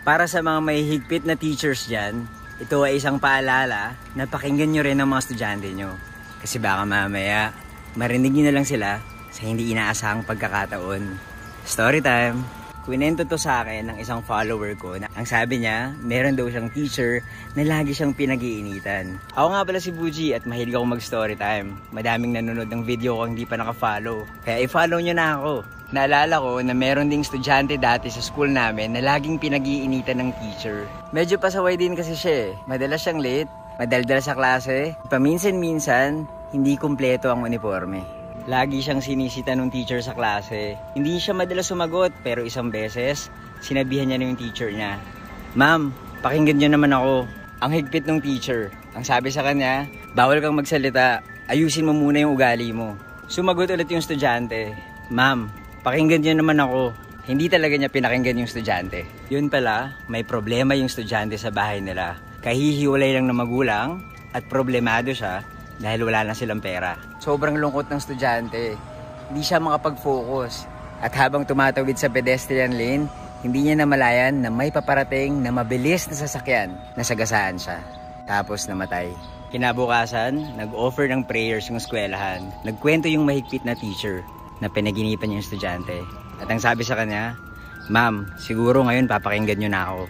Para sa mga may higpit na teachers dyan, ito ay isang paalala na pakinggan nyo rin ang mga estudyante nyo. Kasi baka mamaya, marinig nyo na lang sila sa hindi inaasahang pagkakataon. Story time! Kwento to sa akin ng isang follower ko na ang sabi niya, meron daw siyang teacher na lagi siyang pinag-iinitan. Ako nga pala si Buji at mahilig ako mag-story time. Madaming nanonood ng video ko hindi pa naka-follow. Kaya i-follow nyo na ako. Naalala ko na meron ding estudyante dati sa school namin na laging pinag-iinitan ng teacher. Medyo pasaway din kasi siya eh. Madalas siyang late, madaldal sa klase, paminsan-minsan, hindi kumpleto ang uniforme. Lagi siyang sinisita ng teacher sa klase. Hindi siya madalas sumagot pero isang beses, sinabihan niya na yung teacher niya. Ma'am, pakinggan niyo naman ako. Ang higpit ng teacher. Ang sabi sa kanya, bawal kang magsalita. Ayusin mo muna yung ugali mo. Sumagot ulit yung estudyante. Ma'am, pakinggan niyo naman ako. Hindi talaga niya pinakinggan yung estudyante. Yun pala, may problema yung estudyante sa bahay nila. Kahihiwalay lang ng magulang at problemado siya dahil wala na silang pera. Sobrang lungkot ng estudyante. Hindi siya makapag-focus. At habang tumatawid sa pedestrian lane, hindi niya namalayan na may paparating na mabilis na sasakyan. Nasagasaan siya. Tapos namatay. Kinabukasan, nag-offer ng prayers yung eskwelahan. Nagkwento yung mahigpit na teacher na pinaginipan yung estudyante. At ang sabi sa kanya, Ma'am, siguro ngayon papakinggan nyo na ako.